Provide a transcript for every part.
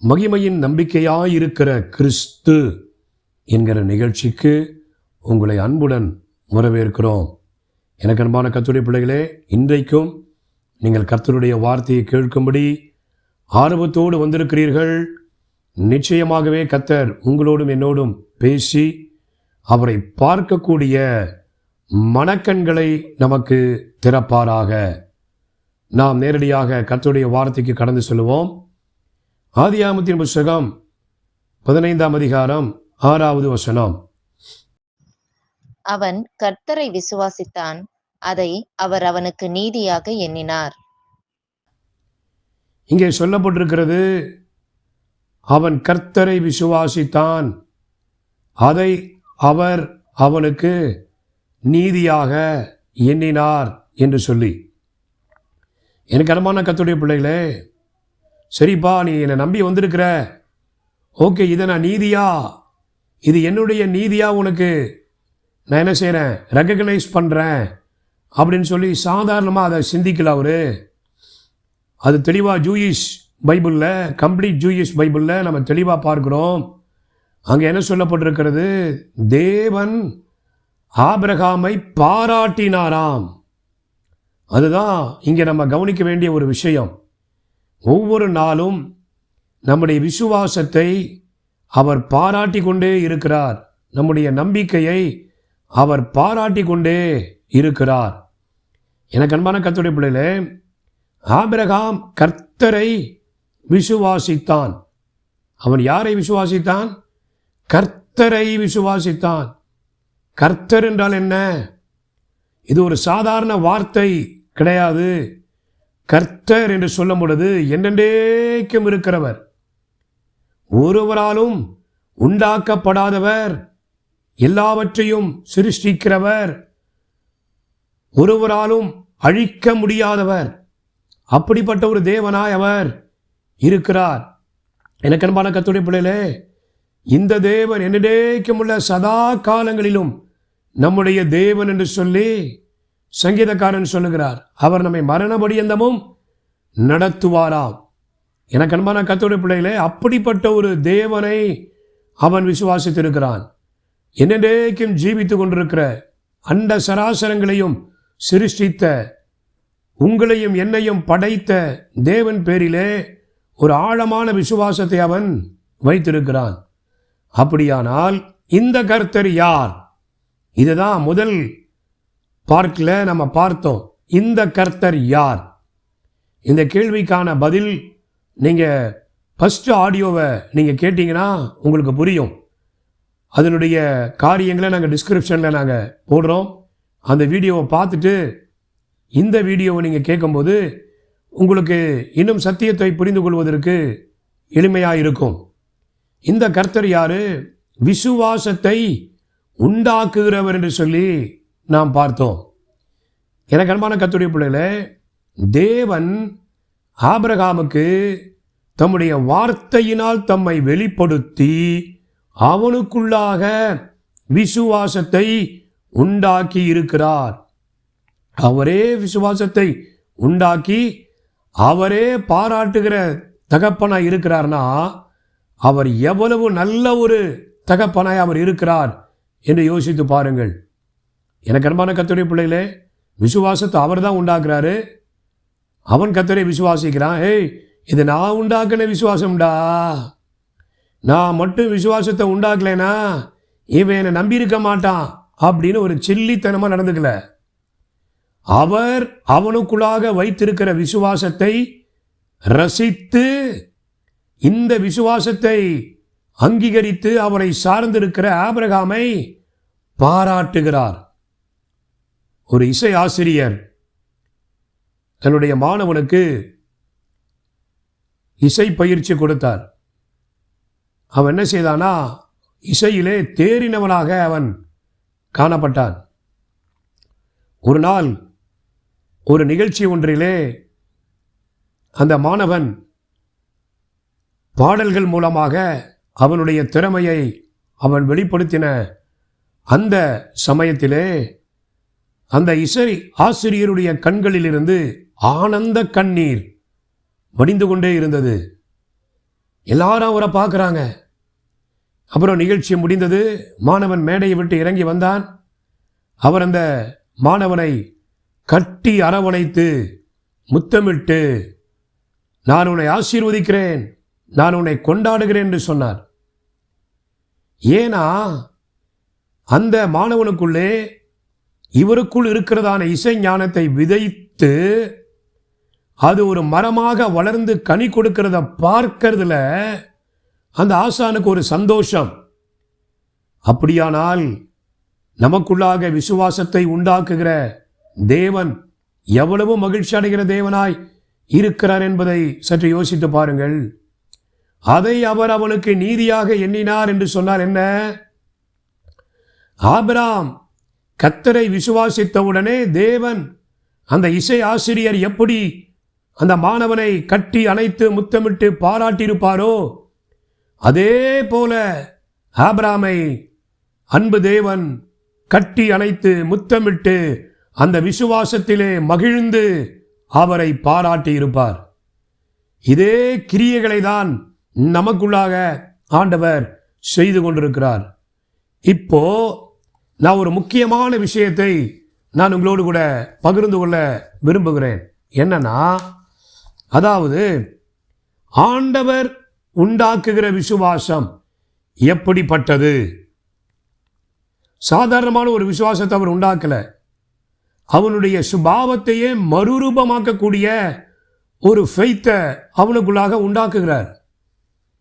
மகிமையின் நம்பிக்கையாயிருக்கிற கிறிஸ்து என்கிற நிகழ்ச்சிக்கு உங்களை அன்புடன் வரவேற்கிறோம். எனக்கு அன்பான கர்த்தருடைய பிள்ளைகளே, இன்றைக்கும் நீங்கள் கர்த்தருடைய வார்த்தையை கேட்கும்படி ஆர்வத்தோடு வந்திருக்கிறீர்கள். நிச்சயமாகவே கர்த்தர் உங்களோடும் என்னோடும் பேசி அவரை பார்க்கக்கூடிய மனக்கண்களை நமக்கு திறப்பாராக. நாம் நேரடியாக கர்த்தருடைய வார்த்தைக்கு கடந்து செல்வோம். ஆதியாகமத்தின் புத்தகம் 15ஆம் அதிகாரம் 6வது வசனம். அவன் கர்த்தரை விசுவாசித்தான், அதை அவர் அவனுக்கு நீதியாக எண்ணினார். இங்கே சொல்லப்பட்டிருக்கிறது, அவன் கர்த்தரை விசுவாசித்தான், அதை அவர் அவனுக்கு நீதியாக எண்ணினார் என்று சொல்லி. எனக்கு அன்பான கர்த்தருடைய பிள்ளைகளே, சரிப்பா, நீ என்னை நம்பி வந்திருக்கிற, ஓகே, இதை நான் நீதியா, இது என்னுடைய நீதியா உனக்கு நான் என்ன செய்கிறேன், ரெக்கக்னைஸ் பண்ணுறேன் அப்படின்னு சொல்லி சாதாரணமாக அதை சிந்திக்கல அவரு. அது தெளிவாக ஜூயிஷ் பைபிளில், கம்ப்ளீட் ஜூயிஷ் பைபிளில் நம்ம தெளிவாக பார்க்குறோம். அங்கே என்ன சொல்லப்பட்டிருக்கிறது, தேவன் ஆபிரகாமை பாராட்டினாராம். அதுதான் இங்கே நம்ம கவனிக்க வேண்டிய ஒரு விஷயம். ஒவ்வொரு நாளும் நம்முடைய விசுவாசத்தை அவர் பாராட்டி கொண்டே இருக்கிறார். நம்முடைய நம்பிக்கையை அவர் பாராட்டி கொண்டே இருக்கிறார். எனக்கு அன்பான கர்த்தருடைய பிள்ளைகளே, ஆபிரகாம் கர்த்தரை விசுவாசித்தான். அவன் யாரை விசுவாசித்தான்? கர்த்தரை விசுவாசித்தான். கர்த்தர் என்றால் என்ன? இது ஒரு சாதாரண வார்த்தை கிடையாது. கர்த்தர் என்று சொல்லும் பொழுது என்றென்றைக்கும் இருக்கிறவர், ஒருவராலும் உண்டாக்கப்படாதவர், எல்லாவற்றையும் சிருஷ்டிக்கிறவர், ஒருவராலும் அழிக்க முடியாதவர், அப்படிப்பட்ட ஒரு தேவனாய் அவர் இருக்கிறார். எனக்கு அன்பான கர்த்தருடைய பிள்ளைகளே, இந்த தேவன் என்றென்றைக்கும் உள்ள சதா காலங்களிலும் நம்முடைய தேவன் என்று சொல்லி சங்கீதக்காரன் சொல்லுகிறார். அவர் நம்மை மரண பரியந்தமும் நடத்துவாராம். எனக்கு அன்பான கர்த்தருடைய பிள்ளைகளே, அப்படிப்பட்ட ஒரு தேவனை அவன் விசுவாசித்திருக்கிறான். என்னென்றைக்கும் ஜீவித்து கொண்டிருக்கிற, அண்ட சராசரங்களையும் சிருஷ்டித்த, உங்களையும் என்னையும் படைத்த தேவன் பேரிலே ஒரு ஆழமான விசுவாசத்தை அவன் வைத்திருக்கிறான். அப்படியானால் இந்த கர்த்தர் யார்? இதுதான் முதல் பார்க்கில் நம்ம பார்த்தோம். இந்த கர்த்தர் யார்? இந்த கேள்விக்கான பதில் நீங்கள் ஃபஸ்ட்டு ஆடியோவை நீங்கள் கேட்டிங்கன்னா உங்களுக்கு புரியும். அதனுடைய காரியங்களை நாங்கள் டிஸ்கிரிப்ஷனில் நாங்கள் போடுறோம். அந்த வீடியோவை பார்த்துட்டு இந்த வீடியோவை நீங்கள் கேட்கும்போது உங்களுக்கு இன்னும் சத்தியத்தை புரிந்து கொள்வதற்கு எளிமையாக இருக்கும். இந்த கர்த்தர் யார்? விசுவாசத்தை உண்டாக்குகிறவர் என்று சொல்லி நாம் பார்த்தோம். எனக்கு அன்பான கர்த்தருடைய பிள்ளைகளே, தேவன் ஆபிரகாமுக்கு தம்முடைய வார்த்தையினால் தம்மை வெளிப்படுத்தி அவனுக்குள்ளாக விசுவாசத்தை உண்டாக்கி இருக்கிறார். அவரே விசுவாசத்தை உண்டாக்கி அவரே பாராட்டுகிற தகப்பனாய் இருக்கிறார்னா, அவர் எவ்வளவு நல்ல ஒரு தகப்பனாய் அவர் இருக்கிறார் என்று யோசித்து பாருங்கள். எனக்கு அன்பான கர்த்தருடைய பிள்ளைகளே, விசுவாசத்தை அவர் தான் உண்டாக்குறாரு. அவன் கர்த்தரை விசுவாசிக்கிறான். இது நான் உண்டாக்குன விசுவாசம்டா, நான் மட்டும் விசுவாசத்தை உண்டாக்கலைனா இவன் என்னை நம்பியிருக்க மாட்டான் அப்படின்னு ஒரு சில்லித்தனமாக நடந்துக்கல. அவர் அவனுக்குள்ளாக வைத்திருக்கிற விசுவாசத்தை ரசித்து, இந்த விசுவாசத்தை அங்கீகரித்து அவரை சார்ந்திருக்கிற ஆபிரகாமை பாராட்டுகிறார். ஒரு இசை ஆசிரியர் தன்னுடைய மாணவனுக்கு இசை பயிற்சி கொடுத்தார். அவன் என்ன செய்தானா, இசையிலே தேறினவனாக அவன் காணப்பட்டான். ஒரு நாள் ஒரு நிகழ்ச்சி ஒன்றிலே அந்த மாணவன் பாடல்கள் மூலமாக அவனுடைய திறமையை அவன் வெளிப்படுத்தின அந்த சமயத்திலே அந்த இசை ஆசிரியருடைய கண்களிலிருந்து ஆனந்த கண்ணீர் வடிந்து கொண்டே இருந்தது. எல்லாரும் அவரை பார்க்குறாங்க. அப்புறம் நிகழ்ச்சி முடிந்தது. மாணவன் மேடையை விட்டு இறங்கி வந்தான். அவர் அந்த மாணவனை கட்டி அரவணைத்து முத்தமிட்டு, நான் உன்னை ஆசீர்வதிக்கிறேன், நான் உன்னை கொண்டாடுகிறேன் என்று சொன்னார். ஏன்னா அந்த மாணவனுக்குள்ளே இவருக்குள் இருக்கிறதான இசை ஞானத்தை விதைத்து அது ஒரு மரமாக வளர்ந்து கனி கொடுக்கிறத பார்க்கறதுல அந்த ஆசானுக்கு ஒரு சந்தோஷம். அப்படியானால் நமக்குள்ளாக விசுவாசத்தை உண்டாக்குகிற தேவன் எவ்வளவு மகிழ்ச்சி அடைகிற தேவனாய் இருக்கிறார் என்பதை சற்று யோசித்து பாருங்கள். அதை அவர் அவனுக்கு நீதியாக எண்ணினார் என்று சொன்னார். என்ன? ஆபிரகாம் கர்த்தரை விசுவாசித்தவுடனே தேவன் அந்த இசை ஆசிரியர் எப்படி அந்த மாணவனை கட்டி அணைத்து முத்தமிட்டு பாராட்டியிருப்பாரோ, அதே போல ஆபிரகாமை அன்பு தேவன் கட்டி அணைத்து முத்தமிட்டு அந்த விசுவாசத்திலே மகிழ்ந்து அவரை பாராட்டியிருப்பார். இதே கிரியைகளை தான் நமக்குள்ளாக ஆண்டவர் செய்து கொண்டிருக்கிறார். இப்போ நான் ஒரு முக்கியமான விஷயத்தை நான் உங்களோடு கூட பகிர்ந்து கொள்ள விரும்புகிறேன். என்னன்னா, அதாவது ஆண்டவர் உண்டாக்குகிற விசுவாசம் எப்படிப்பட்டது? சாதாரணமான ஒரு விசுவாசத்தை அவர் உண்டாக்கல. அவனுடைய சுபாவத்தையே மறுரூபமாக்கக்கூடிய ஒரு ஃபெய்த்தை அவனுக்குள்ளாக உண்டாக்குகிறார்.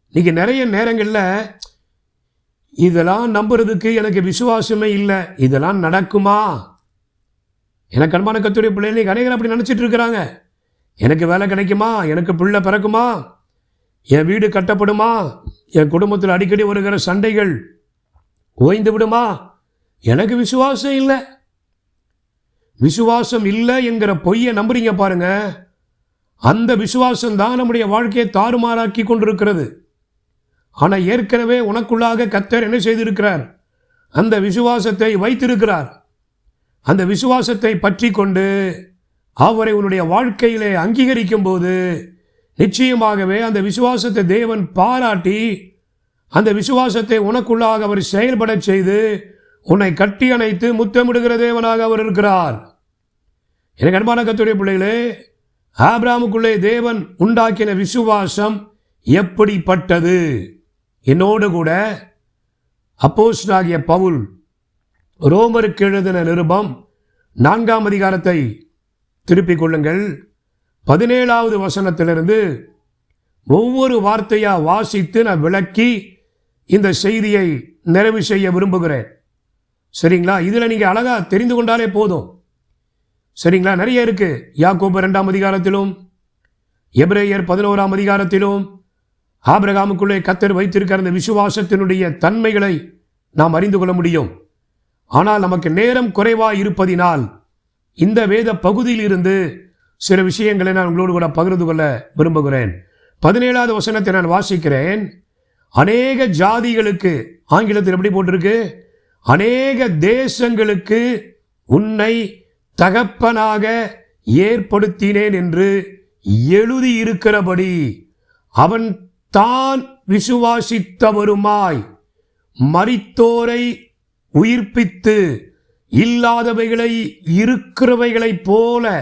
இன்னைக்கு நிறைய நேரங்களில் இதெல்லாம் நம்புறதுக்கு எனக்கு விசுவாசமே இல்லை, இதெல்லாம் நடக்குமா? எனக்கு அன்பான கர்த்தருடைய பிள்ளைகள் அநேகர் அப்படி நினச்சிட்டு இருக்கிறாங்க. எனக்கு வேலை கிடைக்குமா? எனக்கு பிள்ளை பிறக்குமா? என் வீடு கட்டப்படுமா? என் குடும்பத்தில் அடிக்கடி வருகிற சண்டைகள் ஓய்ந்து விடுமா? எனக்கு விசுவாசம் இல்லை. விசுவாசம் இல்லை என்கிற பொய்யை நம்புறீங்க பாருங்க. அந்த விசுவாசம் தான் நம்முடைய வாழ்க்கையை தாறுமாறாக்கி கொண்டிருக்கிறது. ஆனால் ஏற்கனவே உனக்குள்ளாக கர்த்தர் என்ன செய்திருக்கிறார்? அந்த விசுவாசத்தை வைத்திருக்கிறார். அந்த விசுவாசத்தை பற்றி கொண்டு அவரை உன்னுடைய வாழ்க்கையிலே அங்கீகரிக்கும் போது நிச்சயமாகவே அந்த விசுவாசத்தை தேவன் பாராட்டி அந்த விசுவாசத்தை உனக்குள்ளாக அவர் செயல்பட செய்து உன்னை கட்டி அணைத்து முத்தமிடுகிற தேவனாக அவர் இருக்கிறார். எனக்கு அன்பான கர்த்தருடைய பிள்ளைகளே, ஆபிரகாமுக்குள்ளே தேவன் உண்டாக்கின விசுவாசம் எப்படிப்பட்டது? என்னோடு கூட அப்போஸ்தலனாகிய பவுல் ரோமருக்கு எழுதின நிருபம் 4ஆம் அதிகாரத்தை திருப்பிக் கொள்ளுங்கள். 17வது வசனத்திலிருந்து ஒவ்வொரு வார்த்தையா வாசித்து நான் விளக்கி இந்த செய்தியை நிறைவு செய்ய விரும்புகிறேன். சரிங்களா? இதில் நீங்கள் அழகா தெரிந்து கொண்டாலே போதும். சரிங்களா? நிறைய இருக்கு. யாக்கோபு 2ஆம் அதிகாரத்திலும் எபிரேயர் 11ஆம் அதிகாரத்திலும் ஆபிரகாமுக்குள்ளே கர்த்தர் வைத்திருக்கிற அந்த விசுவாசத்தினுடைய தன்மைகளை நாம் அறிந்து கொள்ள முடியும். ஆனால் நமக்கு நேரம் குறைவாக இருப்பதினால் இந்த வேத பகுதியில் இருந்து சில விஷயங்களை நான் உங்களோடு கூட பகிர்ந்து கொள்ள விரும்புகிறேன். 17வது வசனத்தை நான் வாசிக்கிறேன். அநேக ஜாதிகளுக்கு, ஆங்கிலத்தில் எப்படி போட்டிருக்கு? அநேக தேசங்களுக்கு உன்னை தகப்பனாக ஏற்படுத்தினேன் என்று எழுதியிருக்கிறபடி அவன் தான் விசுவாசித்தவருமாய் மரித்தோரை உயிர்ப்பித்து இல்லாதவைகளை இருக்கிறவைகளைப் போல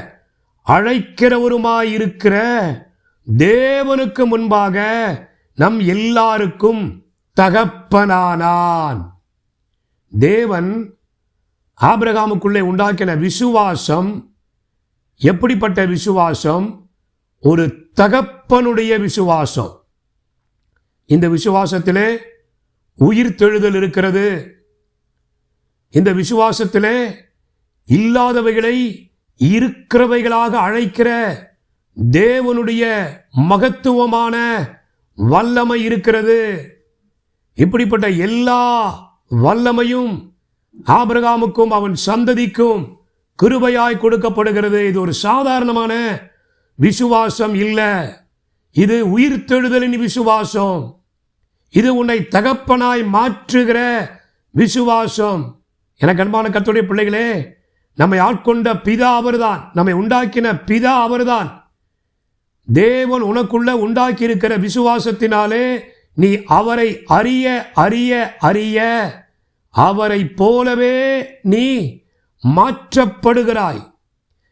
அழைக்கிறவருமாயிருக்கிற தேவனுக்கு முன்பாக நம் எல்லாருக்கும் தகப்பனானான். தேவன் ஆபிரகாமுக்குள்ளே உண்டாக்கின விசுவாசம் எப்படிப்பட்ட விசுவாசம்? ஒரு தகப்பனுடைய விசுவாசம். இந்த விசுவாசத்திலே உயிர்த்தெழுதல் இருக்கிறது. இந்த விசுவாசத்திலே இல்லாதவைகளை இருக்கிறவைகளாக அழைக்கிற தேவனுடைய மகத்துவமான வல்லமை இருக்கிறது. இப்படிப்பட்ட எல்லா வல்லமையும் ஆபிரகாமுக்கும் அவன் சந்ததிக்கும் கிருபையாய் கொடுக்கப்படுகிறது. இது ஒரு சாதாரணமான விசுவாசம் இல்லை. இது உயிர்த்தெழுதலின் விசுவாசம். இது உன்னை தகப்பனாய் மாற்றுகிற விசுவாசம். எனக்கு அன்பான கர்த்தருடைய பிள்ளைகளே, நம்மை ஆட்கொண்ட பிதா அவர்தான், நம்மை உண்டாக்கின பிதா அவர்தான். தேவன் உனக்குள்ள உண்டாக்கி இருக்கிற விசுவாசத்தினாலே நீ அவரை அறிய அறிய அறிய அவரை போலவே நீ மாற்றப்படுகிறாய்.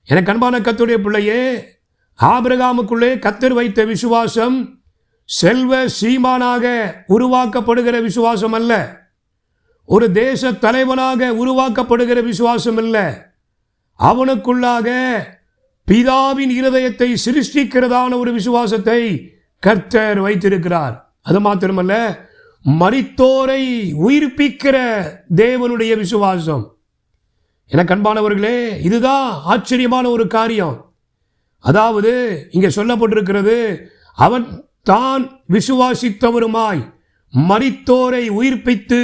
எனக்கு அன்பான கர்த்தருடைய பிள்ளையே, ஆபிரகாமுக்குள்ளே கர்த்தர் வைத்த விசுவாசம் செல்வ சீமானாக உருவாக்கப்படுகிற விசுவாசம் அல்ல, ஒரு தேச தலைவனாக உருவாக்கப்படுகிற விசுவாசம் அல்ல. அவனுக்குள்ளாக பிதாவின் இருதயத்தை சிருஷ்டிக்கிறதான ஒரு விசுவாசத்தை கர்த்தர் வைத்திருக்கிறார். அது மாத்திரமல்ல, மரித்தோரை உயிர்ப்பிக்கிற தேவனுடைய விசுவாசம். எனக்கு அன்பானவர்களே, இதுதான் ஆச்சரியமான ஒரு காரியம். அதாவது இங்கே சொல்லப்பட்டிருக்கிறது, அவன் தான் விசுவாசித்தவருமாய் மரித்தோரை உயிர்ப்பித்து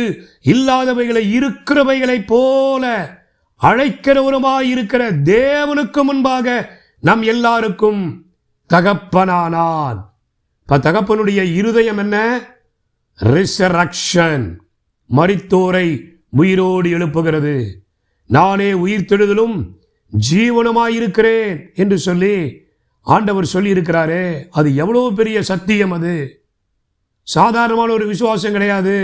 இல்லாதவைகளை இருக்கிறவைகளைப் போல அழைக்கிறவருமாய் இருக்கிற தேவனுக்கு முன்பாக நம் எல்லாருக்கும் தகப்பனானான். தகப்பனுடைய இருதயம் என்ன? ரிசரக்ஷன், மரித்தோரை உயிரோடு எழுப்புகிறது. நானே உயிர்த்தெழுதலும் ஜீவனுமாயிருக்கிறேன் என்று சொல்லி ஆண்டவர் சொல்லி இருக்கிறாரே, அது எவ்வளவு பெரிய சத்தியம்! அது சாதாரணமான ஒரு விசுவாசம் கிடையாது.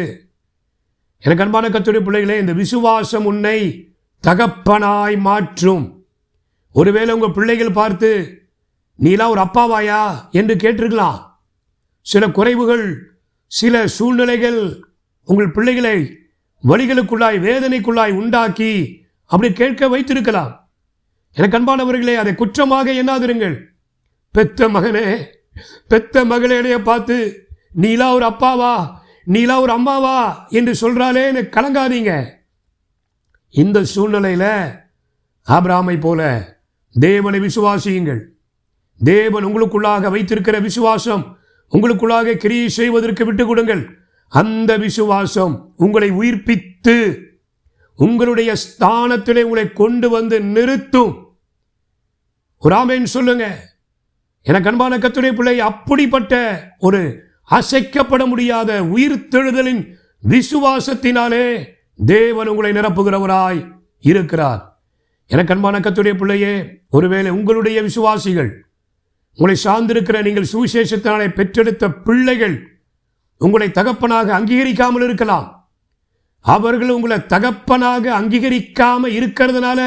எனக்கு அன்பான கர்த்தருடைய பிள்ளைகளே, இந்த விசுவாசம் உன்னை தகப்பனாய் மாற்றும். ஒருவேளை உங்கள் பிள்ளைகள் பார்த்து நீலாம் ஒரு அப்பாவாயா என்று கேட்டிருக்கலாம். சில குறைவுகள், சில சூழ்நிலைகள் உங்கள் பிள்ளைகளை வழிகளுக்குள்ளாய் வேதனைக்குள்ளாய் உண்டாக்கி அப்படி கேட்க வைத்திருக்கலாம். எனக்கு அன்பானவர்களே, அதை குற்றமாக எண்ணாதிருங்கள். பெத்த மகனே, பெத்த மகளே பார்த்து நீலா ஒரு அப்பாவா, நீலா ஒரு அம்மாவா என்று சொல்றாலே கலங்காதீங்க. இந்த சூழ்நிலையில் ஆபிரகாமை போல தேவனை விசுவாசியுங்கள். தேவன் உங்களுக்குள்ளாக வைத்திருக்கிற விசுவாசம் உங்களுக்குள்ளாக கிரியை செய்வதற்கு விட்டு கொடுங்கள். அந்த விசுவாசம் உங்களை உயிர்ப்பித்து உங்களுடைய ஸ்தானத்திலே உங்களை கொண்டு வந்து நிறுத்தும். ஒரு ஆமென் சொல்லுங்க. எனக்கு அன்பான கர்த்தருடைய பிள்ளை, அப்படிப்பட்ட ஒரு அசைக்கப்பட முடியாத உயிர்த்தெழுதலின் விசுவாசத்தினாலே தேவன் உங்களை நிரப்புகிறவராய் இருக்கிறார். எனக்கு அன்பான கர்த்தருடைய பிள்ளையே, ஒருவேளை உங்களுடைய விசுவாசிகள், உங்களை சார்ந்திருக்கிற நீங்கள் சுவிசேஷத்தினாலே பெற்றெடுத்த பிள்ளைகள் உங்களை தகப்பனாக அங்கீகரிக்காமல் இருக்கலாம். அவர்கள் உங்களை தகப்பனாக அங்கீகரிக்காம இருக்கிறதுனால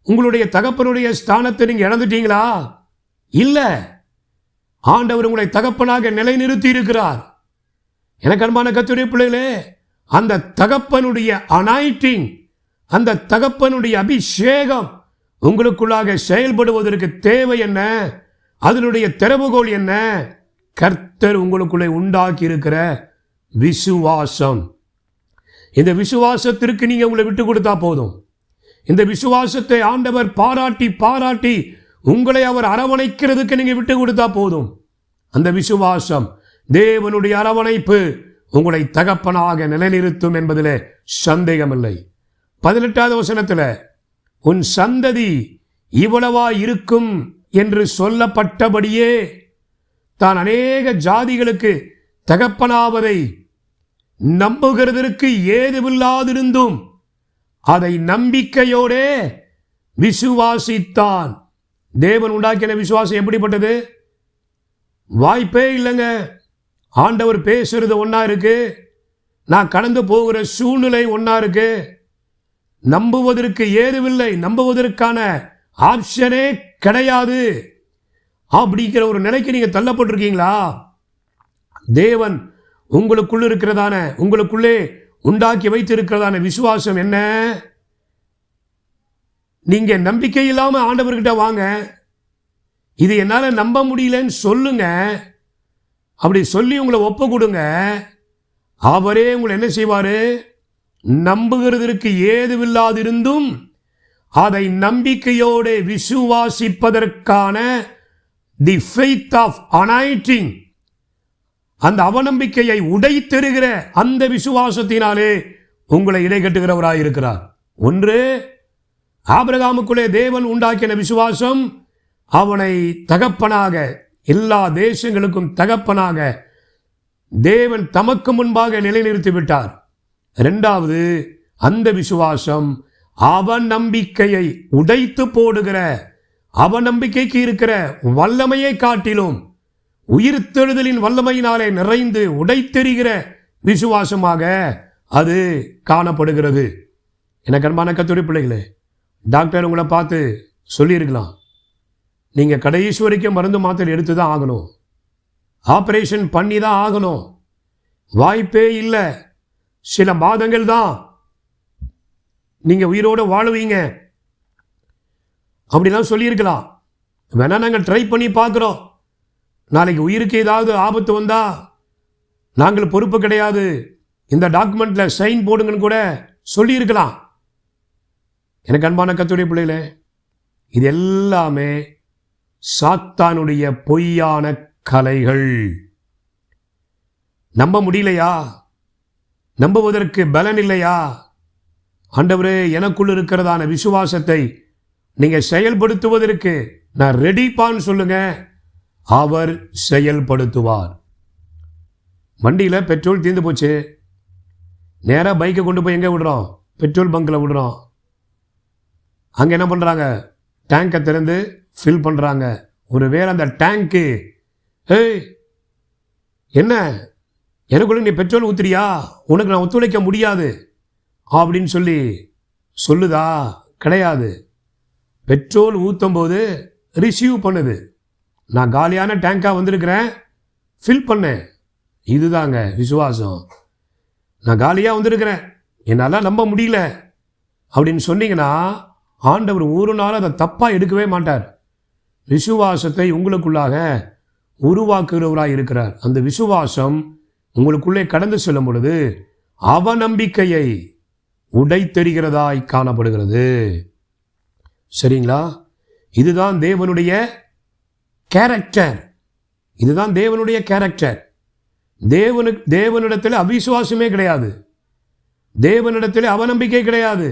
உங்களுடைய தகப்பனுடைய ஸ்தானத்தை நீங்க இழந்துட்டீங்களா? இல்ல, ஆண்டவர் உங்களை தகப்பனாக நிலைநிறுத்தி இருக்கிறார். எனக்கு அன்பான கர்த்தருடைய பிள்ளைகளே, அந்த தகப்பனுடைய அனாயிட்டிங், அந்த தகப்பனுடைய அபிஷேகம் உங்களுக்குள்ளாக செயல்படுவதற்கு தேவை என்ன? அதனுடைய திறவுகோல் என்ன? கர்த்தர் உங்களுக்குள்ளே உண்டாக்கி இருக்கிற விசுவாசம். இந்த விசுவாசத்திற்கு நீங்க உங்களை விட்டு கொடுத்தா போதும். இந்த விசுவாசத்தை ஆண்டவர் பாராட்டி பாராட்டி உங்களை அவர் அரவணைக்கிறதுக்கு நீங்க விட்டு கொடுத்தா போதும். அந்த விசுவாசம், தேவனுடைய அரவணைப்பு உங்களை தகப்பனாக நிலைநிறுத்தும் என்பதிலே சந்தேகமில்லை. 18வது வசனத்தில், உன் சந்ததி இவ்வளவா இருக்கும் என்று சொல்லப்பட்டபடியே தான் அநேக ஜாதிகளுக்கு தகப்பனாவதை நம்புகிறதற்கு ஏதுவில்லாதிருந்தும் அதை நம்பிக்கையோடே விசுவாசித்தான். தேவன் உண்டாக்கின விசுவாசம் எப்படிப்பட்டது? வாய்ப்பே இல்லைங்க. ஆண்டவர் பேசுறது ஒன்றா இருக்கு, நான் கடந்து போகிற சூழ்நிலை ஒன்றா இருக்கு. நம்புவதற்கு ஏதுவில்லை, நம்புவதற்கான ஆப்ஷனே கிடையாது. அப்படிங்கிற ஒரு நிலைக்கு நீங்கள் தள்ளப்பட்டிருக்கீங்களா? தேவன் உங்களுக்குள்ள இருக்கிறதான, உங்களுக்குள்ளே உண்டாக்கி வைத்திருக்கிறதான விசுவாசம் என்ன? நீங்க நம்பிக்கை இல்லாம ஆண்டவர்கிட்ட வாங்க, இது என்னால நம்ப முடியலன்னு சொல்லுங்க. அப்படி சொல்லி உங்களை ஒப்பு கொடுங்க. அவரே உங்களை என்ன செய்வாரு? நம்புகிறதற்கு ஏதுவில்லாதிருந்தும் அதை நம்பிக்கையோடு விசுவாசிப்பதற்கான தி ஃபெய்த் ஆஃப் அனாயிட்டிங், அந்த அவநம்பிக்கையை உடைத்தெறுகிற அந்த விசுவாசத்தினாலே உங்களை இடைக்கட்டுகிறவராயிருக்கிறார். ஒன்று, ஆபிரகாமுக்குள்ளே தேவன் உண்டாக்கின விசுவாசம் அவனை தகப்பனாக, எல்லா தேசங்களுக்கும் தகப்பனாக தேவன் தமக்கு முன்பாக நிலைநிறுத்தி விட்டார். இரண்டாவது, அந்த விசுவாசம் அவன் நம்பிக்கையை உடைத்து போடுகிற அவநம்பிக்கைக்கு இருக்கிற வல்லமையை காட்டிலும் உயிர்த்தெழுதலின் வல்லமையினாலே நிறைந்து உடைத்தெறிகிற விசுவாசமாக அது காணப்படுகிறது. எனக்கு அன்பான கர்த்தருடைய பிள்ளைகளே, டாக்டர் உங்களை பார்த்து சொல்லியிருக்கலாம், நீங்கள் கடைசி வரைக்கும் மருந்து மாத்திரை எடுத்து தான் ஆகணும், ஆப்ரேஷன் பண்ணி தான் ஆகணும், வாய்ப்பே இல்லை, சில மாதங்கள் தான் நீங்கள் உயிரோடு வாழுவீங்க அப்படிலாம் சொல்லியிருக்கலாம். வேணா நாங்கள் ட்ரை பண்ணி பார்க்குறோம், நாளைக்கு உயிருக்கு ஏதாவது ஆபத்து வந்தால் நாங்கள் பொறுப்பு கிடையாது, இந்த டாக்குமெண்ட்டில் சைன் போடுங்கன்னு கூட சொல்லியிருக்கலாம். எனக்கு அன்பான கர்த்தருடைய பிள்ளைகளே, இது எல்லாமே சாத்தானுடைய பொய்யான கலைகள். நம்ப முடியலையா? நம்புவதற்கு பலன் இல்லையா? ஆண்டவரே, எனக்குள் இருக்கிறதான விசுவாசத்தை நீங்கள் செயல்படுத்துவதற்கு நான் ரெடிப்பான்னு சொல்லுங்க, அவர் செயல்படுத்துவார். வண்டியில் பெட்ரோல் தீர்ந்து போச்சு, நேராக பைக்கை கொண்டு போய் எங்கே விடுறோம்? பெட்ரோல் பங்கில் விடுறோம். அங்கே என்ன பண்ணுறாங்க? டேங்கை திறந்து ஃபில் பண்ணுறாங்க. ஒரு வேளை அந்த டேங்க்கு, ஏய் என்ன எனக்குள்ள நீ பெட்ரோல் ஊற்றுறியா, உனக்கு நான் ஒத்துழைக்க முடியாது அப்படின்னு சொல்லி சொல்லுதா? கிடையாது. பெட்ரோல் ஊற்றும் போது ரிசீவ் பண்ணுது, நான் காலியான டேங்காக வந்திருக்கிறேன், ஃபில் பண்ணேன். இதுதாங்க விசுவாசம். நான் காலியாக வந்திருக்கிறேன், என்னால் நம்ப முடியல அப்படின்னு சொன்னீங்கன்னா ஆண்டவர் ஒரு நாள் அதை தப்பாக எடுக்கவே மாட்டார். விசுவாசத்தை உங்களுக்குள்ளாக உருவாக்குகிறவராக இருக்கிறார். அந்த விசுவாசம் உங்களுக்குள்ளே கடந்து செல்லும் பொழுது அவநம்பிக்கையை உடைத்தெறிகிறதாய் காணப்படுகிறது. சரிங்களா? இதுதான் தேவனுடைய கேரக்டர். இதுதான் தேவனுடைய கேரக்டர். தேவனிடத்தில் அவிசுவாசமே கிடையாது, தேவனிடத்தில் அவநம்பிக்கை கிடையாது.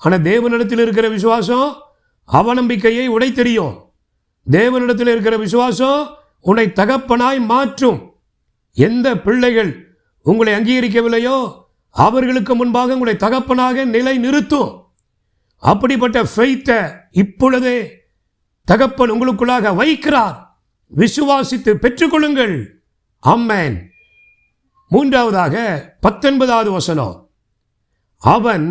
ஆனால் தேவனிடத்தில் இருக்கிற விசுவாசம் அவநம்பிக்கையை உடைத்தெறியும். தேவனிடத்தில் இருக்கிற விசுவாசம் உன்னை தகப்பனாய் மாற்றும். எந்த பிள்ளைகள் உங்களை அங்கீகரிக்கவில்லையோ அவர்களுக்கு முன்பாக உங்களை தகப்பனாக நிலை நிறுத்தும். அப்படிப்பட்ட ஃபெய்த்தை இப்பொழுதே தகப்பன் உங்களுக்குள்ளாக வைக்கிறார். விசுவாசித்து பெற்றுக்கொள்ளுங்கள். ஆமென். மூன்றாவதாக 19வது வசனம், அவன்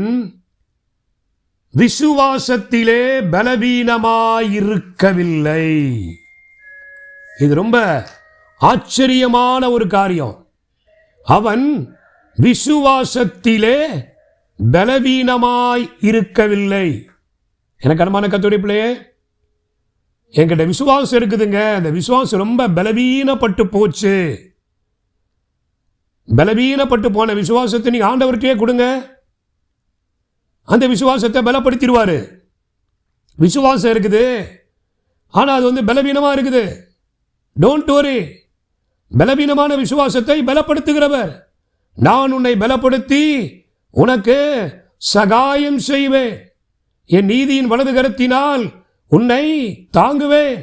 விசுவாசத்திலே பலவீனமாயிருக்கவில்லை. இது ரொம்ப ஆச்சரியமான ஒரு காரியம். அவன் விசுவாசத்திலே பலவீனமாய் இருக்கவில்லை. எனக்கு அன்பான கர்த்தருடைய பிள்ளையே, என்கிட்ட விசுவாசம் இருக்குதுங்க, அந்த விசுவாசம் ரொம்ப பலவீனப்பட்டு போச்சு. பலவீனப்பட்டு போன விசுவாசத்தை நீங்க ஆண்டவர்கிட்டயே கொடுங்க, அந்த விசுவாசத்தை பலப்படுத்திடுவாரு. விசுவாசம் இருக்குது, ஆனால் அது பலவீனமாக இருக்குது. Don't worry. பலவீனமான விசுவாசத்தை பலப்படுத்துகிறவர், நான் உன்னை பலப்படுத்தி உனக்கு சகாயம் செய்வேன், என் நீதியின் வலது கரத்தினால் உன்னை தாங்குவேன்.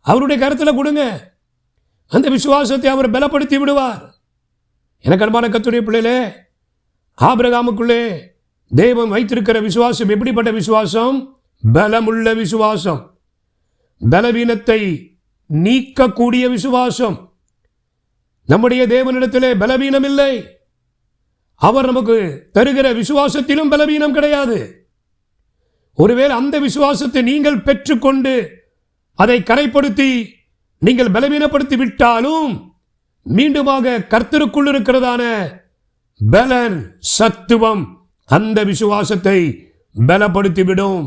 அவருடைய கருத்தில் கொடுங்க, அந்த விசுவாசத்தை அவர் பலப்படுத்தி விடுவார். எனக்கு அன்பான கர்த்தருடைய பிள்ளைகளே, ஆபிரகாமுக்குள்ளே தேவன் வைத்திருக்கிற விசுவாசம் எப்படிப்பட்ட விசுவாசம்? பலமுள்ள விசுவாசம், பலவீனத்தை நீக்கக்கூடிய விசுவாசம். நம்முடைய தேவனிடத்திலே பலவீனம் இல்லை. அவர் நமக்கு தருகிற விசுவாசத்திலும் பலவீனம் கிடையாது. ஒருவேளை அந்த விசுவாசத்தை நீங்கள் பெற்றுக்கொண்டு அதை கரைப்படுத்தி நீங்கள் பலவீனப்படுத்தி விட்டாலும் மீண்டுமாக கர்த்தருக்குள் இருக்கிறதான பலன், சத்துவம் அந்த விசுவாசத்தை பலப்படுத்திவிடும்.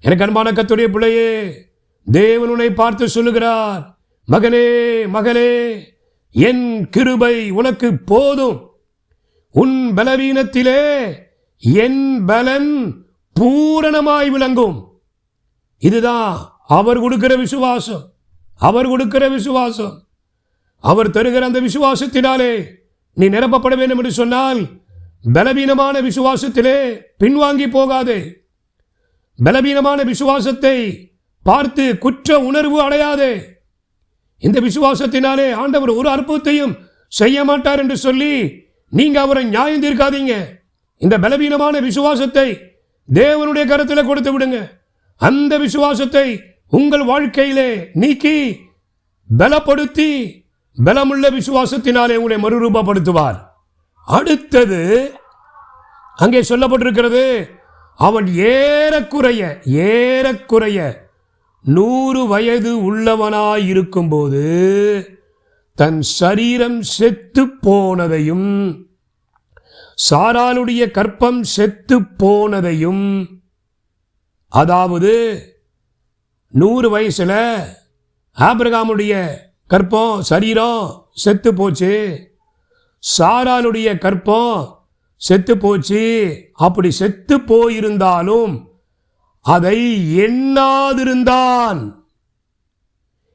எனக்கு அன்பான கர்த்தருடைய பிள்ளையே, தேவன் உன்னை பார்த்து சொல்லுகிறார், மகனே மகளே, என் கிருபை உனக்கு போதும், உன் பலவீனத்திலே என் பலன் பூரணமாய் விளங்கும். இதுதான் அவர் கொடுக்கிற விசுவாசம். அவர் கொடுக்கிற விசுவாசம், அவர் தருகிற அந்த விசுவாசத்தினாலே நீ நிரப்பப்பட வேண்டும் என்று சொன்னால் பலவீனமான விசுவாசத்திலே பின்வாங்கி போகாதே. பலவீனமான விசுவாசத்தை பார்த்து குற்ற உணர்வு அடையாதே. இந்த விசுவாசத்தினாலே ஆண்டவர் ஒரு அற்புதத்தையும் செய்ய மாட்டார் என்று சொல்லி நீங்க அவரை நியாயம் தீர்க்காதீங்க. இந்த பலவீனமான விசுவாசத்தை தேவனுடைய கரத்தில் கொடுத்து விடுங்க. அந்த விசுவாசத்தை உங்கள் வாழ்க்கையிலே நீக்கி பலப்படுத்தி பலமுள்ள விசுவாசத்தினாலே உங்களை மறுரூபப்படுத்துவார். அடுத்தது அங்கே சொல்லப்பட்டிருக்கிறது, அவன் ஏறக்குறைய 100 வயது உள்ளவனாயிருக்கும்போது தன் சரீரம் செத்து போனதையும் சாராளுடைய கற்பம் செத்து போனதையும், அதாவது 100 வயசுல ஆபிரகாமுடைய கற்பம் சரீரம் செத்து போச்சு, சாராளுடைய கற்பம் செத்து போச்சு. அப்படி செத்து போயிருந்தாலும் அதை எண்ணாதிருந்தான்.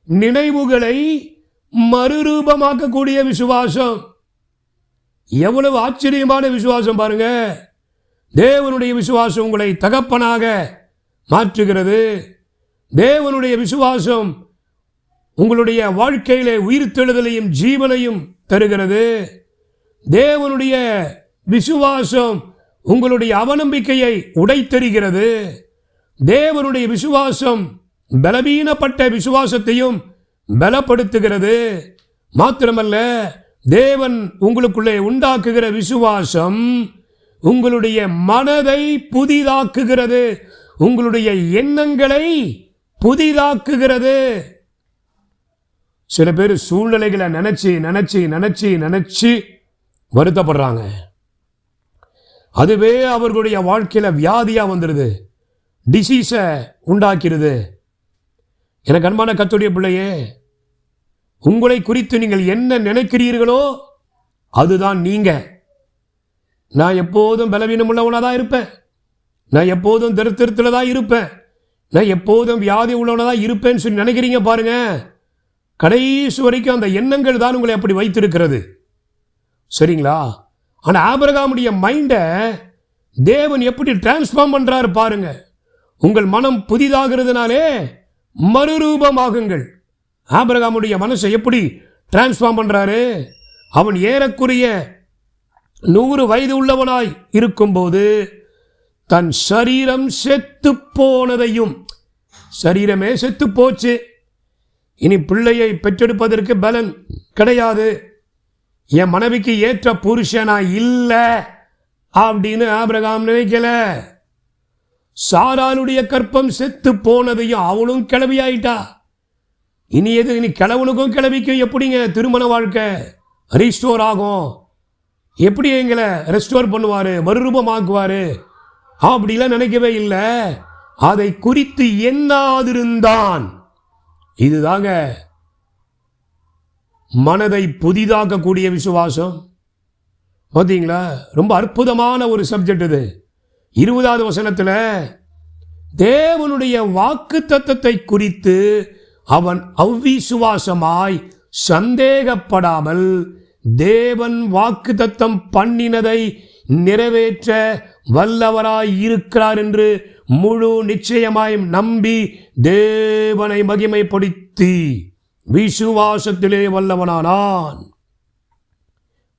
நினைவுகளை மறுரூபமாக்கக்கூடிய விசுவாசம். எவ்வளவு ஆச்சரியமான விசுவாசம் பாருங்க. தேவனுடைய விசுவாசம் உங்களை தகப்பனாக மாற்றுகிறது. தேவனுடைய விசுவாசம் உங்களுடைய வாழ்க்கையிலே உயிர்த்தெழுதலையும் ஜீவனையும் தருகிறது. தேவனுடைய விசுவாசம் உங்களுடைய அவநம்பிக்கையை உடைத்தெறிகிறது. தேவனுடைய விசுவாசம் பலவீனப்பட்ட விசுவாசத்தையும் பலப்படுத்துகிறது. மாத்திரமல்ல, தேவன் உங்களுக்குள்ளே உண்டாக்குகிற விசுவாசம் உங்களுடைய மனதை புதிதாக்குகிறது, உங்களுடைய எண்ணங்களை புதிதாக்குகிறது. சில பேர் சூழ்நிலைகளை நினைச்சு நினைச்சு நினைச்சு நினைச்சு வருத்தப்படுறாங்க. அதுவே அவர்களுடைய வாழ்க்கையில வியாதியா வந்துடுது, டிசீஸை உண்டாக்கிறது. எனக்கு அன்பான கர்த்தருடைய பிள்ளையே, உங்களை குறித்து நீங்கள் என்ன நினைக்கிறீர்களோ அதுதான் நீங்க. நான் எப்போதும் பலவீனம் உள்ளவனாக தான் இருப்பேன், நான் எப்போதும் திருத்தத்தில் தான் இருப்பேன், நான் எப்போதும் வியாதி உள்ளவனாக தான் இருப்பேன்னு சொல்லி நினைக்கிறீங்க பாருங்க. கடைசி வரைக்கும் அந்த எண்ணங்கள் தான் உங்களை அப்படி வைத்திருக்கிறது. சரிங்களா? ஆனால் ஆபிரகாமுடைய மைண்டை தேவன் எப்படி டிரான்ஸ்ஃபார்ம் பண்றாரு பாருங்க. உங்கள் மனம் புதிதாகிறதுனாலே மறுரூபமாகுங்கள். ஆபிரகாமுடைய மனசை எப்படி டிரான்ஸ்ஃபார்ம் பண்றாரு? அவன் ஏறக்குறைய 100 வயது உள்ளவனாய் இருக்கும்போது தன் சரீரம் செத்து போனதையும், சரீரமே செத்து போச்சு, இனி பிள்ளையை பெற்றெடுப்பதற்கு பலன் கிடையாது, என் மனைவிக்கு ஏற்ற புருஷனா இல்லை அப்படின்னு ஆபிரகாம் நினைக்கல. சாராளுடைய கற்பம் செத்து போனதையும், அவளும் கிளவியாயிட்டா. இனி கிழவனுக்கும் கிளவிக்கும் எப்படிங்க திருமண வாழ்க்கை ரீஸ்டோர் ஆகும்? எப்படி எங்களை ரெஸ்டோர் பண்ணுவாரு, மறுரூபமாக்குவாரு? அப்படிலாம் நினைக்கவே இல்லை. அதை குறித்து எண்ணாதிருந்தான். இதுதாங்க மனதை புதிதாக்கக்கூடிய விசுவாசம். பார்த்தீங்களா? ரொம்ப அற்புதமான ஒரு சப்ஜெக்ட் இது. 20வது வசனத்தில் தேவனுடைய வாக்கு தத்தத்தை குறித்து அவன் அவ்விசுவாசமாய் சந்தேகப்படாமல் தேவன் வாக்கு தத்தம் பண்ணினதை நிறைவேற்ற வல்லவராய் இருக்கிறார் என்று முழு நிச்சயமாய் நம்பி தேவனை மகிமைப்படுத்தி விசுவாசத்திலே வல்லவனானான்.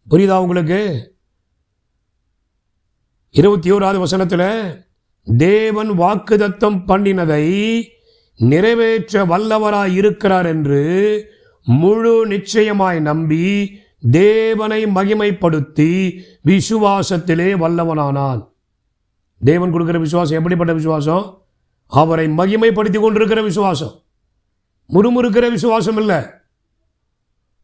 புரியுதா உங்களுக்கு? 21வது வசனத்தில் தேவன் வாக்குதத்தம் பண்ணினதை நிறைவேற்ற வல்லவராய் இருக்கிறார் என்று முழு நிச்சயமாய் நம்பி தேவனை மகிமைப்படுத்தி விசுவாசத்திலே வல்லவனானான். தேவன் கொடுக்கிற விசுவாசம் எப்படிப்பட்ட விசுவாசம்? அவரை மகிமைப்படுத்தி கொண்டிருக்கிற விசுவாசம், முறுமுறுக்கிற விசுவாசம் இல்லை.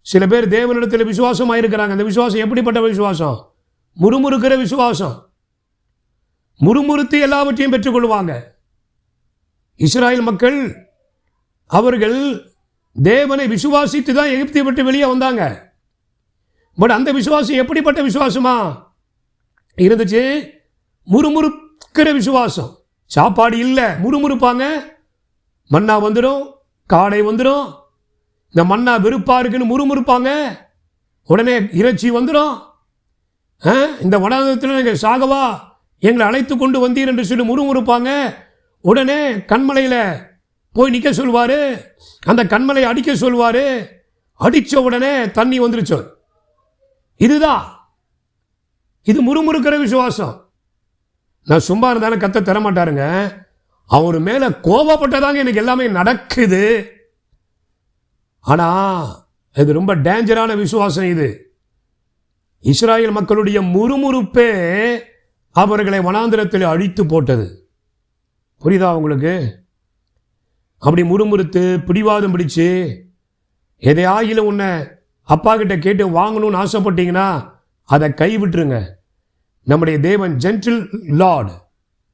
சில பேர் தேவனிடத்தில் விசுவாசமாக இருக்கிறாங்க. அந்த விசுவாசம் எப்படிப்பட்ட விசுவாசம்? முறுமுறுக்கிற விசுவாசம். முறுமுறுத்து எல்லாவற்றையும் பெற்றுக்கொள்வாங்க. இஸ்ராயேல் மக்கள் அவர்கள் தேவனை விசுவாசித்து தான் எகிப்தை விட்டு வெளியே வந்தாங்க. பட் அந்த விசுவாசம் எப்படிப்பட்ட விசுவாசமா இருந்துச்சு? முறுமுறுக்கிற விசுவாசம். சாப்பாடு இல்லை, முறுமுறுப்பாங்க. மன்னா வந்துடும், காடை வந்துடும், இந்த மன்னா வெறுப்பா இருக்குன்னு முறுமுறுப்பாங்க. உடனே இறைச்சி வந்துடும். இந்த வனாந்தரத்தில் நீங்கள் சாகவா எங்களை அழைத்து கொண்டு வந்தீர் என்று சொல்லி முறுமுறுப்பாங்க. உடனே கண்மலையில் போய் நிற்க சொல்வார், அந்த கண்மலையை அடிக்க சொல்வார். அடித்த உடனே தண்ணி வந்துருச்சு. இதுதான், இது முறுமுறுக்கிற விசுவாசம். நான் சும்மா இருந்தாலும் கத்த தரமாட்டாருங்க. அவர் மேல கோபப்பட்டதாங்க எனக்கு எல்லாமே நடக்குது. ஆனா இது ரொம்ப டேஞ்சரான விசுவாசம். இது இஸ்ராயேல் மக்களுடைய முறுமுறுப்பே அவர்களை வனாந்திரத்தில் அழித்து போட்டது. புரியுதா உங்களுக்கு? அப்படி முறுமுறுத்து பிடிவாதம் பிடிச்சு எதையாகிலும் உன்னை அப்பா கிட்ட கேட்டு வாங்கணும்னு ஆசைப்பட்டீங்கன்னா அதை கைவிட்டுருங்க. நம்முடைய தேவன் ஜென்டில் லார்ட்.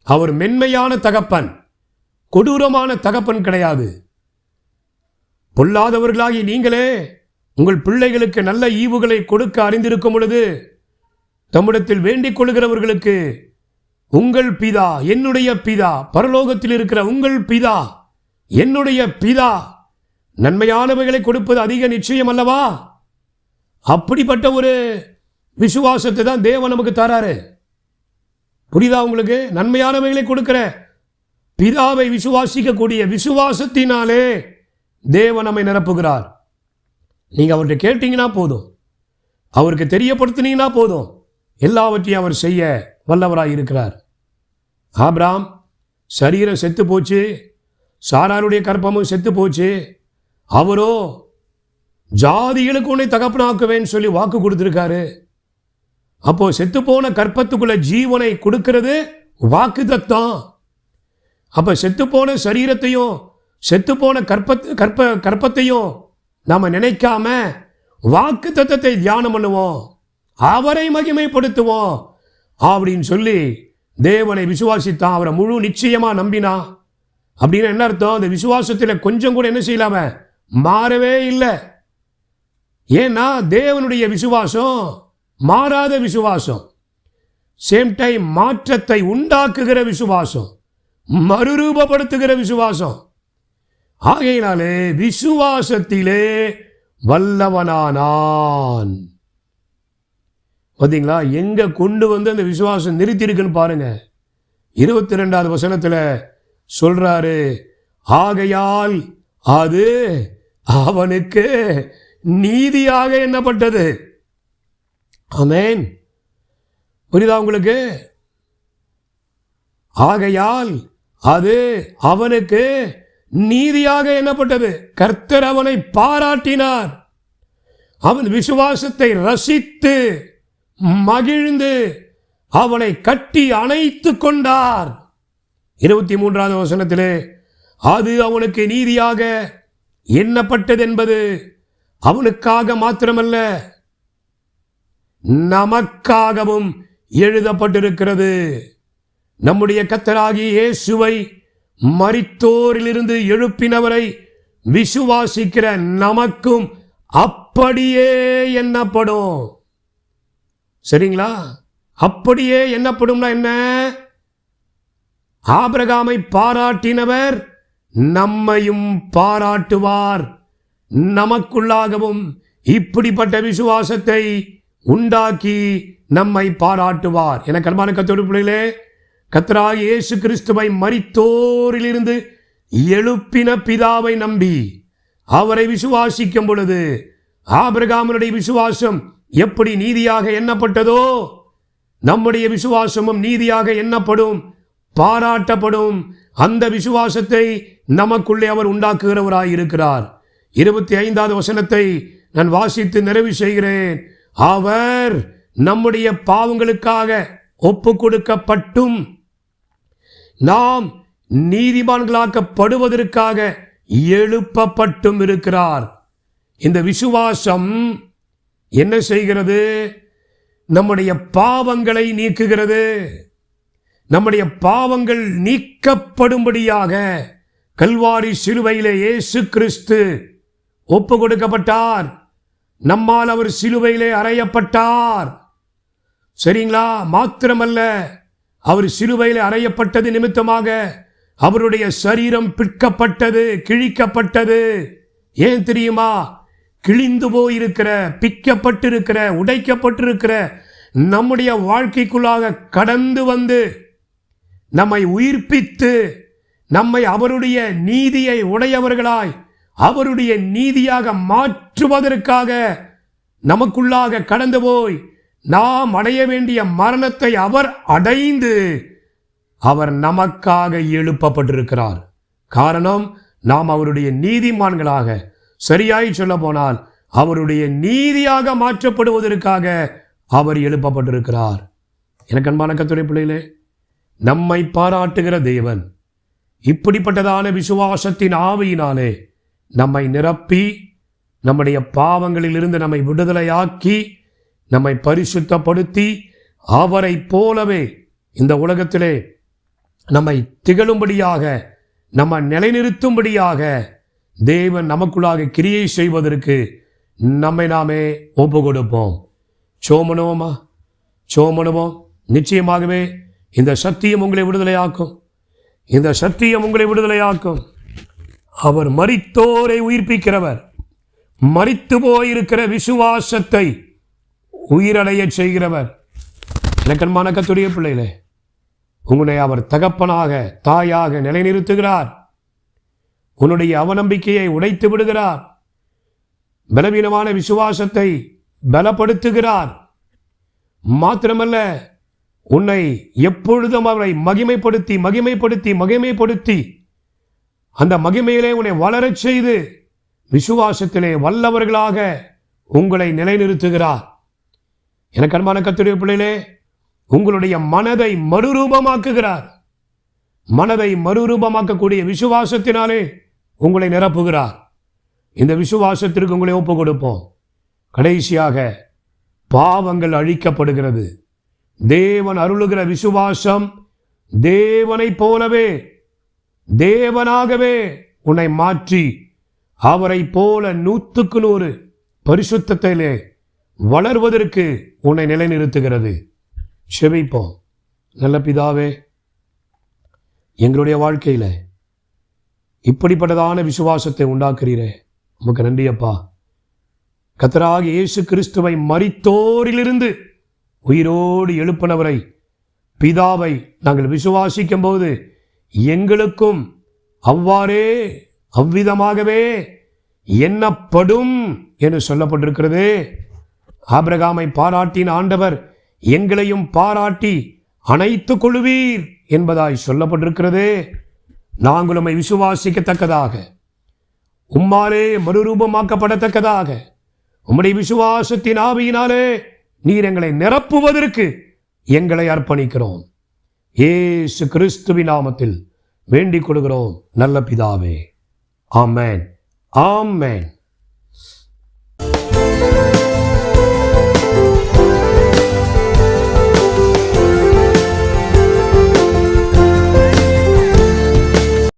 அவர் மென்மையான தகப்பன், கொடூரமான தகப்பன் கிடையாது. பொல்லாதவர்களாகி நீங்களே உங்கள் பிள்ளைகளுக்கு நல்ல ஈவுகளை கொடுக்க அறிந்திருக்கும் பொழுது தம்மிடத்தில் வேண்டிக் கொள்கிறவர்களுக்கு உங்கள் பிதா, என்னுடைய பிதா, பரலோகத்தில் இருக்கிற உங்கள் பிதா, என்னுடைய பிதா நன்மையானவைகளை கொடுப்பது அதிக நிச்சயம் அல்லவா? அப்படிப்பட்ட ஒரு விசுவாசத்தை தான் தேவன் நமக்கு தராரு. புரியுதா உங்களுக்கு? நன்மையானவைகளை கொடுக்கிற பிதாவை விசுவாசிக்கக்கூடிய விசுவாசத்தினாலே தேவன் நம்மை நிரப்புகிறார். நீங்க அவர்கிட்ட கேட்டீங்கன்னா போதும், அவருக்கு தெரியப்படுத்தினீங்கன்னா போதும், எல்லாவற்றையும் அவர் செய்ய வல்லவராய் இருக்கிறார். ஆபிரகாம் சரீரம் செத்து போச்சு, சாராருடைய கற்பமும் செத்து போச்சு. அவரோ ஜாதிகளுக்கு உன்னை தகப்பனாக்குவேன்னு சொல்லி வாக்கு கொடுத்திருக்காரு. அப்போ செத்து போன கற்பத்துக்குள்ள ஜீவனை கொடுக்கிறது வாக்கு தத்தம். அப்ப செத்து போன சரீரத்தையும் செத்து போன கற்பத்தையும் நாம நினைக்காம வாக்கு தத்தத்தை தியானம் பண்ணுவோம், அவரை மகிமைப்படுத்துவோம் அப்படின்னு சொல்லி தேவனை விசுவாசித்தான். அவரை முழு நிச்சயமா நம்பினா. அப்படின்னு என்ன அர்த்தம்? அந்த விசுவாசத்தில் கொஞ்சம் கூட என்ன செய்யலாம மாறவே இல்லை. ஏன்னா தேவனுடைய விசுவாசம் மாறாத விசுவாசம், சேம் டைம் மாற்றத்தை உண்டாக்குகிற விசுவாசம், மறுரூபப்படுத்துகிற விசுவாசம். ஆகையினாலே விசுவாசத்திலே வல்லவனானான். பார்த்தீங்களா எங்க கொண்டு வந்து அந்த விசுவாசம் நிறுத்தி இருக்குன்னு பாருங்க. 22வது வசனத்தில் சொல்றாரு, ஆகையால் அது அவனுக்கு நீதியாக எண்ணப்பட்டது. ஆமென். புரியுதா உங்களுக்கு? ஆகையால் அது அவனுக்கு நீதியாக எண்ணப்பட்டது. கர்த்தர் அவனை பாராட்டினார். அவன் விசுவாசத்தை ரசித்து மகிழ்ந்து அவனை கட்டி அணைத்து கொண்டார். 23வது வசனத்திலே அது அவனுக்கு நீதியாக எண்ணப்பட்டது என்பது அவனுக்காக மாத்திரமல்ல, நமக்காகவும் எழுதப்பட்டிருக்கிறது. நம்முடைய கர்த்தராகிய இயேசுவை மரித்தோரிலிருந்து எழுப்பினவரை விசுவாசிக்கிற நமக்கும் அப்படியே எண்ணப்படும். சரிங்களா? அப்படியே எண்ணப்படும்னா என்ன? ஆபிரகாமை பாராட்டினவர் நம்மையும் பாராட்டுவார். நமக்குள்ளாகவும் இப்படிப்பட்ட விசுவாசத்தை உண்டாக்கி நம்மை பாராட்டுவார். என கர்மான கர்த்தருடைய பிள்ளைகளே, கர்த்தராகிய இயேசு கிறிஸ்துவை மரித்தோரிலிருந்து எழுப்பின பிதாவை நம்பி அவரை விசுவாசிக்கும் பொழுது ஆபிரகாமுடைய விசுவாசம் எப்படி நீதியாக எண்ணப்பட்டதோ நம்முடைய விசுவாசமும் நீதியாக எண்ணப்படும், பாராட்டப்படும். அந்த விசுவாசத்தை நமக்குள்ளே அவர் உண்டாக்குகிறவராய் இருக்கிறார். 25வது வசனத்தை நான் வாசித்து நிறைவு செய்கிறேன். அவர் நம்முடைய பாவங்களுக்காக ஒப்பு கொடுக்கப்பட்டும் நாம் நீதிமான்களாக்கப்படுவதற்காக எழுப்பப்பட்டும் இருக்கிறார். இந்த விசுவாசம் என்ன செய்கிறது? நம்முடைய பாவங்களை நீக்குகிறது. நம்முடைய பாவங்கள் நீக்கப்படும்படியாக கல்வாரி சிலுவையிலே இயேசு கிறிஸ்து ஒப்பு கொடுக்கப்பட்டார். நம்மால் அவர் சிலுவையிலே அறையப்பட்டார். சரிங்களா? மாத்திரமல்ல, அவர் சிலுவையிலே அறையப்பட்டது நிமித்தமாக அவருடைய சரீரம் பிற்கப்பட்டது, கிழிக்கப்பட்டது. ஏன் தெரியுமா? கிழிந்து போயிருக்கிற, பிக்கப்பட்டிருக்கிற, உடைக்கப்பட்டிருக்கிற நம்முடைய வாழ்க்கைக்குள்ளாக கடந்து வந்து நம்மை உயிர்ப்பித்து நம்மை அவருடைய நீதியை உடையவர்களாய் அவருடைய நீதியாக மாற்றுவதற்காக நமக்குள்ளாக கடந்து போய் நாம் அடைய வேண்டிய மரணத்தை அவர் அடைந்து அவர் நமக்காக எழுப்பப்பட்டிருக்கிறார். காரணம், நாம் அவருடைய நீதிமான்களாக, சரியாய் சொல்ல போனால் அவருடைய நீதியாக மாற்றப்படுவதற்காக அவர் எழுப்பப்பட்டிருக்கிறார். எனக்கு அன்பான கர்த்தருடைய பிள்ளைகளே, நம்மை பாராட்டுகிற தேவன் இப்படிப்பட்டதான விசுவாசத்தின் ஆவியினாலே நம்மை நிரப்பி, நம்முடைய பாவங்களிலிருந்து நம்மை விடுதலையாக்கி, நம்மை பரிசுத்தப்படுத்தி, அவரை போலவே இந்த உலகத்திலே நம்மை திகழும்படியாக, நம்ம நிலைநிறுத்தும்படியாக தேவன் நமக்குள்ளாக கிரியை செய்வதற்கு நம்மை நாமே ஒப்பு கொடுப்போம். சோமனுவோமா? சோமனுவோம். நிச்சயமாகவே இந்த சத்தியம் உங்களை விடுதலையாக்கும். இந்த சத்தியம் உங்களை விடுதலையாக்கும். அவர் மரித்தோரை உயிர்ப்பிக்கிறவர். மரித்து போயிருக்கிற விசுவாசத்தை உயிரடைய செய்கிறவர். இலக்கணமான கர்த்தருடைய பிள்ளைகளே, உங்களை அவர் தகப்பனாக, தாயாக நிலைநிறுத்துகிறார். உன்னுடைய அவநம்பிக்கையை உடைத்து விடுகிறார். பலவீனமான விசுவாசத்தை பலப்படுத்துகிறார். மாத்திரமல்ல, உன்னை எப்பொழுதும் அவரை மகிமைப்படுத்தி மகிமைப்படுத்தி மகிமைப்படுத்தி அந்த மகிமையிலே உன்னை வளரச் செய்து விசுவாசத்திலே வல்லவர்களாக உங்களை நிலைநிறுத்துகிறார். எனக்கு அன்பான கர்த்தருடைய பிள்ளைகளே, உங்களுடைய மனதை மறுரூபமாக்குகிறார். மனதை மறுரூபமாக்கக்கூடிய விசுவாசத்தினாலே உங்களை நிரப்புகிறார். இந்த விசுவாசத்திற்கு உங்களை ஒப்பு கொடுப்போம். கடைசியாக பாவங்கள் அழிக்கப்படுகிறது. தேவன் அருளுகிற விசுவாசம் தேவனைப் போலவே, தேவனாகவே உன்னை மாற்றி அவரை போல 100% பரிசுத்தத்திலே வளர்வதற்கு உன்னை நிலைநிறுத்துகிறது. செபிப்போம். நல்ல பிதாவே, எங்களுடைய வாழ்க்கையில் இப்படிப்பட்டதான விசுவாசத்தை உண்டாக்குறீரே, உமக்கு நன்றி அப்பா. கர்த்தராகிய இயேசு கிறிஸ்துவை மரித்தோரிலிருந்து உயிரோடு எழுப்பினவரை, பிதாவை நாங்கள் விசுவாசிக்கும் போது எங்களுக்கும் அவ்வாறே அவ்விதமாகவே எண்ணப்படும் என்று சொல்லப்பட்டிருக்கிறது. ஆபிரகாமை பாராட்டின ஆண்டவர் எங்களையும் பாராட்டி அணைத்துக் கொள்வீர் என்பதாய் சொல்லப்பட்டிருக்கிறது. நாங்கள் உம்மை விசுவாசிக்கத்தக்கதாக, உம்மாலே மறுரூபமாக்கப்படத்தக்கதாக, உம்முடைய விசுவாசத்தின் ஆவியினாலே நீர் எங்களை நிரப்புவதற்கு எங்களை அர்ப்பணிக்கிறோம். இயேசு கிறிஸ்துவின் நாமத்தில் வேண்டிக் கொள்கிறோம் நல்ல பிதாவே. ஆமென், ஆமென்.